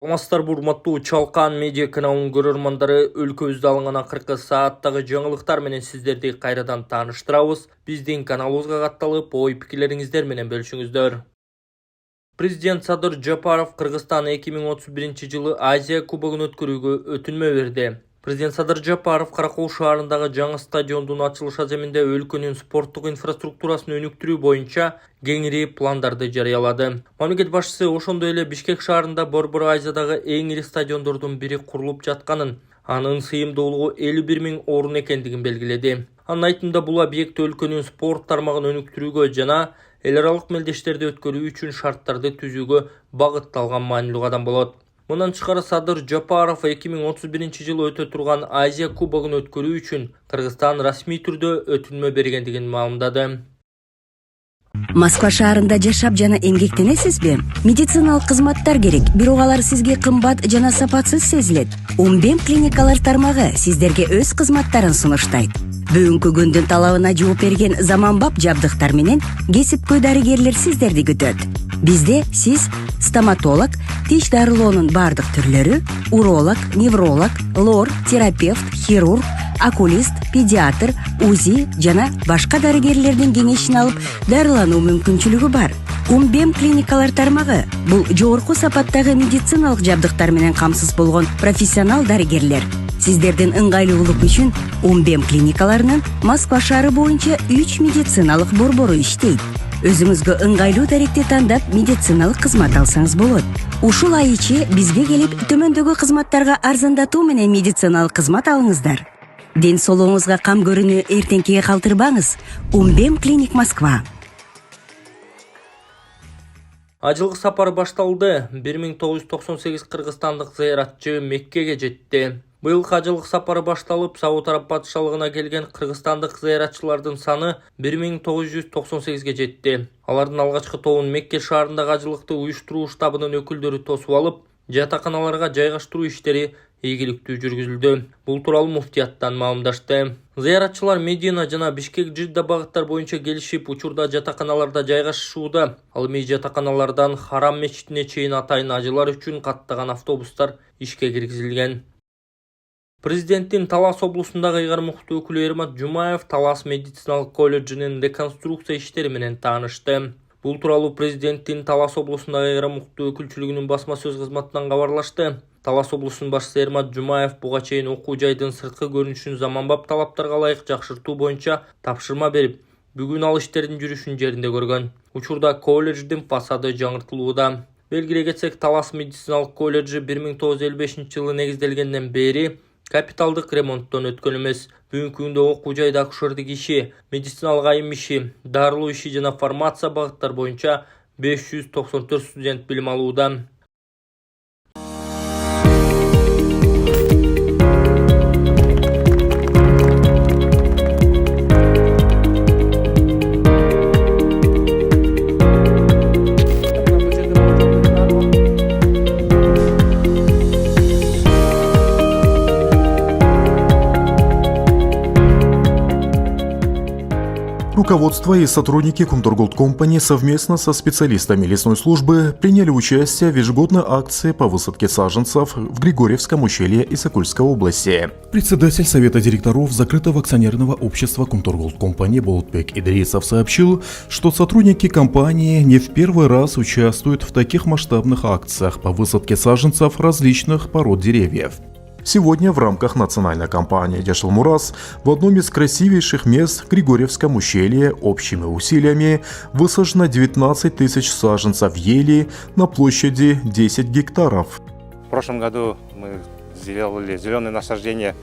Саламатсыздар, урматтуу Чалкан медиа каналынын көрөрмандары, өлкөбүздө алынган акыркы сааттагы жаңылыктар менен сиздерди кайрадан тааныштырабыз. Биздин каналыбызга катталып, ой-пикирлериңиздер менен бөлүшүңүздөр. Президент Садыр Жапаров Кыргызстан 2031 жылы Азия кубогун өткөрүүгө өтүнмө берди. Президент Садыр Жапаров Каракол шаарындагы жаңы стадиондун ачылыш аземинде өлкөнүн спорттук инфраструктурасын өнүктүрүү боюнча кеңири пландарды жарыялады. Мамлекет башчысы ошондой эле Бишкек шаарында Борбор Азиядагы эң ири стадиондордун бири курулуп жатканын, анын сыйымдуулугу 51 000 орун экендигин белгиледи. Анын айтымында бул объект өлкөнүн спорт тармагын өнүктүрүүгө жана эл аралык мелдештерди өткөрүү үчүн шарттарды түзүүгө багытталган маанилүү кадам болот. Мындан тышкары Садыр Жапаров 2031 жылы өтө турган Азия кубогун өткөрүү үчүн Кыргызстан расмий түрдө өтүнмө бергендигин маалымдады. Москва шаарында жашап жана эмгектенесизби? Медициналык кызматтар керек, бирок алар сизге кымбат жана сапатсыз сезилет. Умбем клиникалар тармагы сиздерге өз кызматтарын сунуштайт. Бүгүнкү күндүн талабына жооп берген заманбап жабдыктар менен кесипкөй дарыгерлер сиздерди күтөт. Бизде сиз стоматолог, тиш дарылоонун бардык түрлөрү, уролог, невролог, лор, терапевт, хирург, окулист, педиатр, УЗИ жана башка дарыгерлердин кеңешин алып дарылануу мүмкүнчүлүгү бар. Умбем клиникалар тармагы бул жогорку сапаттагы медициналык жабдыктар менен камсыз болгон профессионал дарыгерлер. Сиздердин ыңгайлуулук үчүн Умбем клиникаларынын Москва шаары боюнча 3 медициналык борбору иштейт. Өзүңүзгө ыңгайлуу даректи тандап медициналык кызмат алсаңыз болот. Ушул ай ичи бизге келип төмөндөгү кызматтарга арзандатуу менен медициналык кызмат алыңыздар. Ден соолугуңузга кам көрүүнү эртеңкиге калтырбаңыз. Умбем клиник Москва. Ажылык сапары башталды. 1998 кыргызстандык зыяратчы Меккеге жетти. Быйылкы ажылык сапары башталып, Сауд Араб патшалыгына келген кыргызстандык зыяратчылардын саны 1998ге жетти. Алардын алгачкы тобун Мекке шаарындагы ажылыкты уюштуруу штабынын өкүлдөрү тосуп алып, жатаканаларга жайгаштыруу иштери ийгиликтүү жүргүзүлдү. Бул тууралуу муфтияттан маалымдашты. Зыяратчылар Медина жана Бишкек-Жидда багыттар боюнча келишип, учурда жатаканаларда жайгашышууда. Ал эми жатаканалардан Харам мечитине чейин атайын ажылар үчүн каттаган автобустар ишке киргизилген. Президенттин Талас облусундагы ыйгармуктуу өкүлү Эрмат Жумаев Талас медициналык колледжинин реконструкция иштери менен таанышты. Бул тууралуу президенттин Талас облусундагы ыйгармуктуу өкүлчүлүгүнүн басма сөз кызматынан кабарлашты. Талас облусунун башчысы Эрмат Жумаев буга чейин окуу жайдын сырткы көрүнүшүн заманбап талаптарга ылайык жакшыртуу боюнча тапшырма берип, бүгүн ал иштердин жүрүшүн жеринде көргөн. Учурда колледждин фасады жаңыртылууда. Белгилей кетсек, Талас медициналык колледжи 1955 жылы негизделгенден бери капиталдык ремонттон өткөн эмес. Бүгүнкү күндө окуу жайда акушердик иши, медициналык айым иши, дарылоо иши жана фармация багыттар боюнча 594 студент билим алууда. Руководство и сотрудники Кунтургулд Компани совместно со специалистами лесной службы приняли участие в ежегодной акции по высадке саженцев в Григорьевском ущелье Исыкульской области. Председатель Совета директоров закрытого акционерного общества Кунтургулд Компани Болотбек Идрисов сообщил, что сотрудники компании не в первый раз участвуют в таких масштабных акциях по высадке саженцев различных пород деревьев. Сегодня в рамках национальной кампании «Дешалмурас» в одном из красивейших мест в Григорьевском ущелье общими усилиями высажено 19 тысяч саженцев ели на площади 10 гектаров. В прошлом году мы сделали зеленое насаждение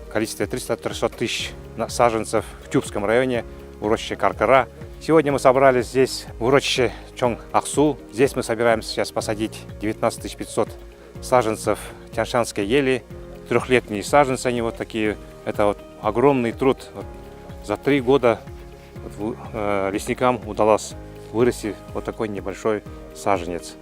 в количестве 300 тысяч саженцев в Тюбском районе, в урочище Каркара. Сегодня мы собрались здесь, в урочище Чонг-Аксу. Здесь мы собираемся сейчас посадить 19 500 саженцев тяньшанской ели. Трехлетние саженцы, они вот такие. Это вот огромный труд. За 3 года лесникам удалось вырастить вот такой небольшой саженец.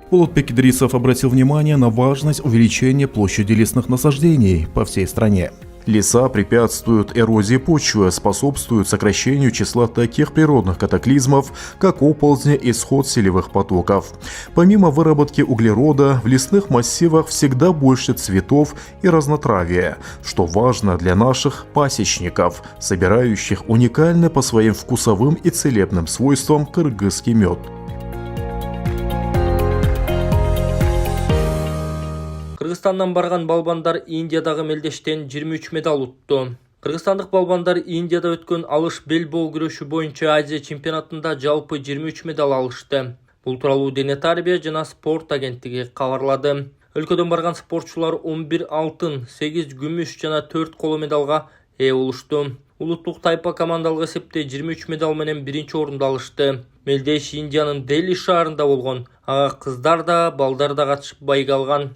Болотбек Идрисов обратил внимание на важность увеличения площади лесных насаждений по всей стране. Леса препятствуют эрозии почвы, способствуют сокращению числа таких природных катаклизмов, как оползни и сход селевых потоков. Помимо выработки углерода, в лесных массивах всегда больше цветов и разнотравия, что важно для наших пасечников, собирающих уникальный по своим вкусовым и целебным свойствам кыргызский мед. Кыргызстандан барган балбандар Индиядагы мелдештен 23 медаль утту. Кыргызстандык балбандар Индияда өткөн алыш бел боо күрөшү боюнча Азия чемпионатында жалпы 23 медаль алышты. Бул тууралуу Дене тарбия жана спорт агенттиги кабарлады. Өлкөдөн барган спортчулар 11 алтын, 8 күмүш жана 4 коло медалга ээ болушту. Улуттук тайпа командалык эсепте 23 медаль менен биринчи орунду алышты. Мелдеш Индиянын Дели шаарында болгон. Ага кыздар да, балдар да катышып байга алган.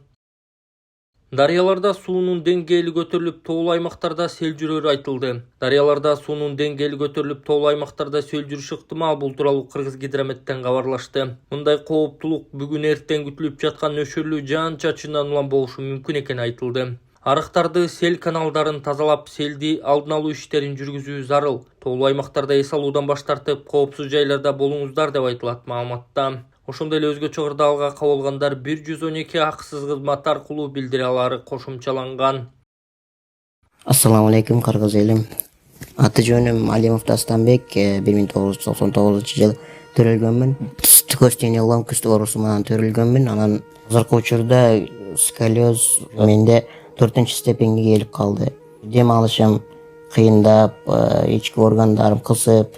Дарыяларда суунун деңгээли көтөрүлүп, тоолуу аймактарда сел жүрөрү айтылды. Дарыяларда суунун деңгээли көтөрүлүп, тоолуу аймактарда сел жүрүшү ыктымал, бул тууралуу Кыргыз гидрометтен кабарлашты. Мындай кооптулук бүгүн эртең күтүлүп жаткан нөшөрлүү жаан-чачындан улам болушу мүмкүн экени айтылды. Арыктарды, сел каналдарын тазалап, селди алдын алуу иштерин жүргүзүү зарыл. Тоолуу аймактарда эс алуудан баш тартып, коопсуз жайларда болуңуздар деп айтылат маалыматта. Ошондой эле өзгө чыгырда алга кабыл алгандар 112 акысыз кызмат аркылуу билдире алары кошумчаланган. Ассаламу алейкум, кыргыз элим. Аты жөнүм Алимов Дастанбек, 1999 жылы төрөлгөнмүн. Түкөс дене ломкустук оорусу менен төрөлгөнмүн. Анан азыркы учурда сколиоз менде 4-чү степенге келип калды. Дем алышым кыйындап, ички органдарым кысып,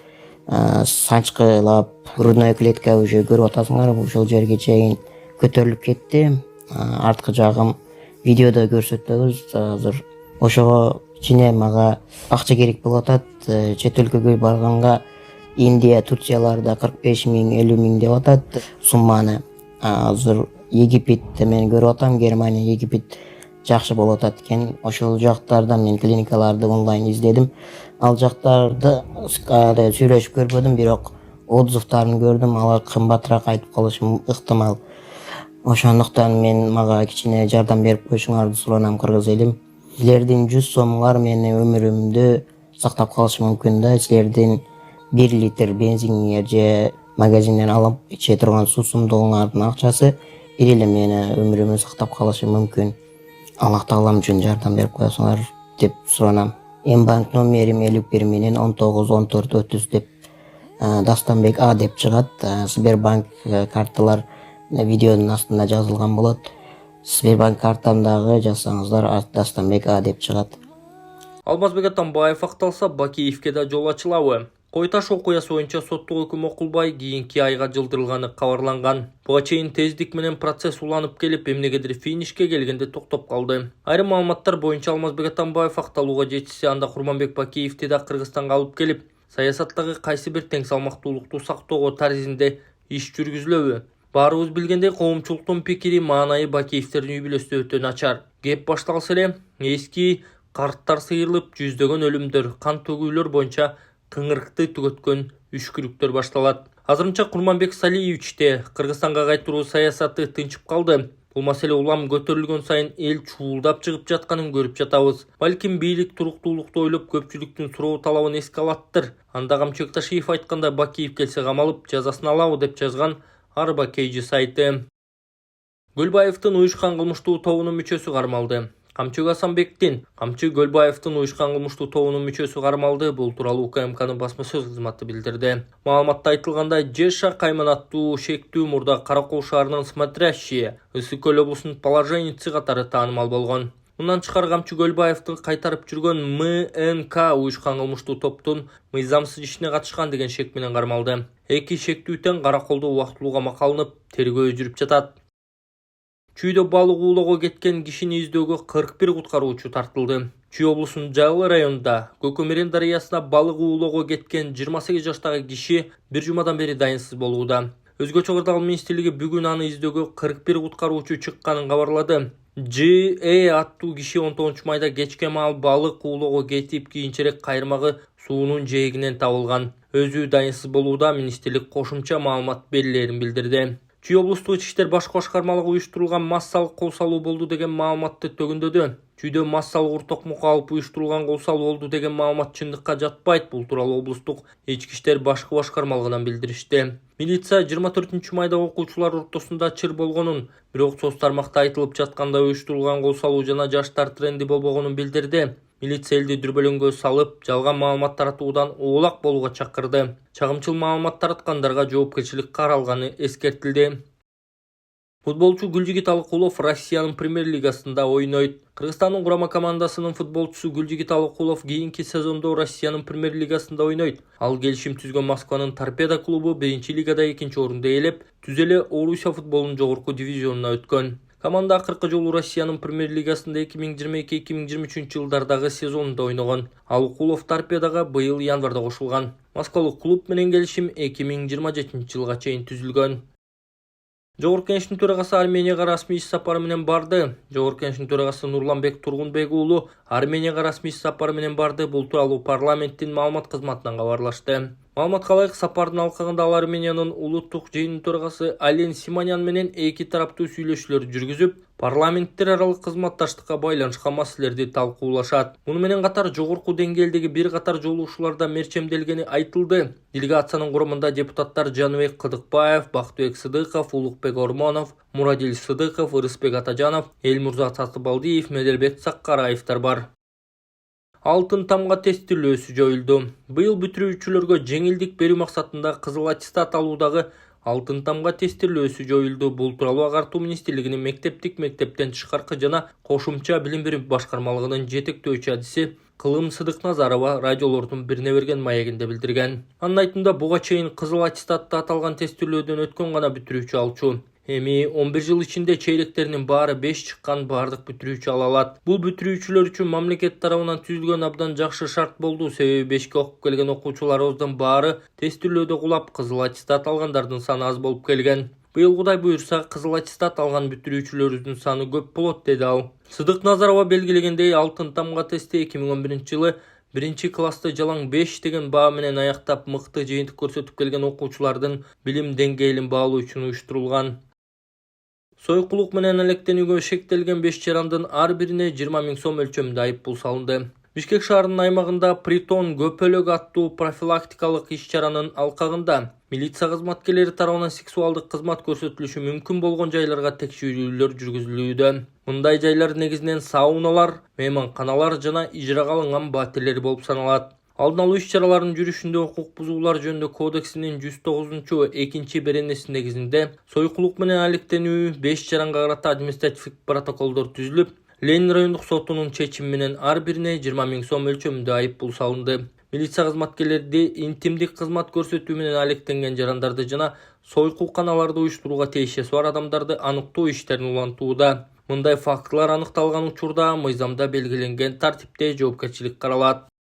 санчкылап, грудной клетка уже көрүп атасыңар, ушул жерге чейин көтөрүлүп кетти. Арткы жагым видеодо көрсөтөбүз азыр. Ошого кичине мага акча керек болуп атат. Чет өлкөгө барганга Индия, Турцияларда 45 миң, 50 миң деп атат сумманы. Азыр Египетте мен көрүп атам, Германия, Египет жакшы болуп атат экен. Ошол жактарда мен клиникаларды онлайн издедим. Ал жактарды сүйлөшүп көрбөдүм, бирок отзывдарын көрдүм, алар кымбатыраак айтып калышы ыктымал. Ошондуктан мага кичине жардам берип коюшуңарды суранам, кыргыз элим. Силердин 100 сомуңар менин өмүрүмдү сактап калышы мүмкүн да. Силердин 1 литр бензиниңер же магазинден алып иче турган суусундугуңардын акчасы бир эле мени өмүрүмдү сактап калышы мүмкүн. Аллах таалам үчүн жардам берип коесуңар деп суранам. Банк номерим 51 менен 191430 деп Дастанбек А деп чыгат. Сбербанк карталар видеонун астында жазылган болот. Сбербанк картамдагы жазсаңыздар Дастанбек А деп чыгат. Алмазбек Атамбаев акталса, Бакиевке да жол ачылабы. Кой Таш окуясы боюнча соттук өкүм окулбай кийинки айга жылдырылганы кабарланган. Буга чейин тездик менен процесс уланып келип, эмнегедир финишке келгенде токтоп калды. Айрым маалыматтар боюнча Алмазбек Атамбаев акталууга жетишсе, анда Курманбек Бакиевди да Кыргызстанга алып келип, саясаттагы кайсы бир тең салмактуулукту сактоого тарзинде иш жүргүзүлөбү? Баарыбыз билгендей, коомчулуктун пикири маанайы Бакиевтердин үй бүлөсү өтө начар. Кеп башталса эле, эски карттар сыйрылып, жүздөгөн өлүмдөр, кан төгүүлөр боюнча кыңырыкты түгөткөн үшкүрүктөр башталат. Азырынча Курманбек Салиевичте Кыргызстанга кайтыруу саясаты тынчып калды. Бул маселе улам көтөрүлгөн сайын эл чуулдап чыгып жатканын көрүп жатабыз. Балким бийлик туруктуулукту ойлоп көпчүлүктүн суроо талабын эске алаттыр. Анда Камчыбек айткандай, Бакиев келсе камалып, жазасын алабы деп жазган Арбакейжи сайты. Гөлбаевдин уюшкан кылмыштуу тобунун мүчөсү кармалды. Камчы Гасанбектин Камчы Гөлбаевдин уюшкан кылмыштуу тобунун мүчөсү кармалды. Бул тууралуу УКМКнын басма сөз кызматы билдирди. Маалыматта айтылгандай, Жеша Кайман аттуу шектүү мурда Каракол шаарынын смотрящие Ысык Көл облусунун положенийци катары таанымал болгон. Мындан тышкары Камчы Гөлбаевдин кайтарып жүргөн МНК уюшкан кылмыштуу топтун мыйзамсыз ишине катышкан деген шек менен кармалды. Эки шектүү тең Караколдо убактылуу камакка алынып, тергөө жүрүп жатат. Чүйдө балык уулоого кеткен кишини издөөгө 41 куткаруучу тартылды. Чүй облусунун Жайлы районунда Көкөмерен дарыясына балык уулоого кеткен 28 жаштагы киши бир жумадан бери дайынсыз болууда. Өзгө чогордагы министрлиги бүгүн аны издөөгө 41 куткаруучу чыкканын кабарлады. аттуу киши 19 майда кечке маал балык уулоого кетип, кийинчерээк кайырмагы суунун жээгинен табылган. Өзү дайынсыз болууда, министрлик кошумча маалымат берилерин билдирди. Чүй облустук ички иштер башкы башкармалыгы уюштурулган массалык кол салуу болду деген маалыматты төгүндөдү. Чүйдө массалык уртокмукка алып уюштурулган кол салуу болду деген маалымат чындыкка жатпайт. Бул тууралуу облустук ички иштер башкы башкармалыгынан билдиришти. Милиция 24-майда окуучулар ортосунда чыр болгонун, бирок соц тармакта айтылып жаткандай уюштурулган кол салуу жана жаштар тренди болбогонун билдирди. Милиция элди дүрбөлөңгө салып, жалган маалымат таратуудан оолак болууга чакырды. Чагымчыл маалымат тараткандарга жоопкерчилик каралганы эскертилди. Футболчу Гүлжигит Алыкулов Россиянын премьер-лигасында ойнойт. Кыргызстандын курама командасынын футболчусу Гүлжигит Алыкулов кийинки сезондо Россиянын премьер-лигасында ойнойт. Ал келишим түзгөн Москванын Торпедо клубу 1-лигада 2-орунду ээлеп, түз эле Орусия футболунун жогорку дивизионуна өткөн. Команда акыркы жолу Россиянын премьер-лигасында 2022-2023 жылдардагы сезонунда ойногон. Алыкулов Торпедога быйыл январда кошулган. Москвалык клуб менен келишим 2027 жылга чейин түзүлгөн. Жогорку Кеңештин төрагасы Арменияга расмий иш сапары менен барды. Жогорку Кеңештин төрагасы Нурланбек Тургунбек уулу Арменияга расмий иш сапары менен барды. Бул тууралуу парламенттин маалымат кызматынан кабарлашты. Маалыматка ылайык, сапардын алкагында ал Армениянын улуттук жыйынынын төрагасы Ален Симонян менен эки тараптуу сүйлөшүүлөр жүргүзүп, парламенттер аралык кызматташтыкка байланышкан маселелерди талкуулашат. Муну менен катар жогорку деңгээлдеги бир катар жолугушууларда мерчемделгени айтылды. Делегациянын курамында депутаттар Жаныбек Кыдыкбаев, Бактыбек Сыдыков, Улукбек Ормонов, Мурадил Сыдыков, Ырысбек Атажанов, Элмурза Татыбалдиев, Меделбек Саккараевтар бар. Алтын тамга тестилөөсү жоюлду. Быйыл бүтүрүүчүлөргө жеңилдик берүү максатында кызыл аттестат алуудагы алтын тамга тестилөөсү жоюлду. Бул тууралуу Агартуу министрлигинин мектептен тышкаркы жана кошумча билим берүү башкармалыгынын жетектөөчү адиси Кылым Сыдыкназарова радиолордун бирине берген маегинде билдирген. Анын айтымында буга чейин кызыл аттестатта аталган тестилөөдөн өткөн гана бүтүрүүчү алчу. Эми 11 жыл ичинде чейректеринин баары 5 чыккан бардык бүтүрүүчү ала алат. Бул бүтүрүүчүлөр үчүн мамлекет тарабынан түзүлгөн абдан жакшы шарт болду. Себеби 5ке окуп келген окуучуларыбыздын баары тестилөөдө кулап, кызыл аттестат алгандардын саны аз болуп келген. Быйыл Кудай буюрса, кызыл аттестат алган бүтүрүүчүлөрүбүздүн саны көп болот, деди ал. Сыдыкназарова белгилегендей, алтын тамга тести 2011 жылы 1-класста жалаң 5 деген баа менен аяктап, мыкты жыйынтык көрсөтүп келген окуучулардын билим деңгээлин баалоо үчүн уюштурулган. Сойкулук менен алектенүүгө шектелген 5 жарандын ар бирине 20 000 сом өлчөмүндө айыппул салынды. Бишкек шаарынын аймагында Притон көпөлөк аттуу профилактикалык иш-чаранын алкагында милиция кызматкерлери тарабынан сексуалдык кызмат көрсөтүлүшү мүмкүн болгон жайларга текшерүүлөр жүргүзүлүүдө. Мындай жайлар негизинен сауналар, мейманканалар жана ижрага алынган батирлер болуп саналат. Алдын алуу иш-чараларынын жүрүшүндө укук бузуулар жөнүндө кодексинин 109-2 беренеси негизинде сойкулук менен алектенүү 5 жаранга карата административдик протоколдор түзүлүп, Ленин райондук сотунун чечими менен ар бирине 20 000 сом өлчөмүндө айыппул салынды. Милиция кызматкерлери интимдик кызмат көрсөтүү менен алектенген жарандарды жана сойкулканаларды уюштурууга тиешеси бар адамдарды аныктоо иштерин улантууда. Мындай фактылар аныкталган учурда мыйзамда белгиленген тартипте жоопкерчилик каралат.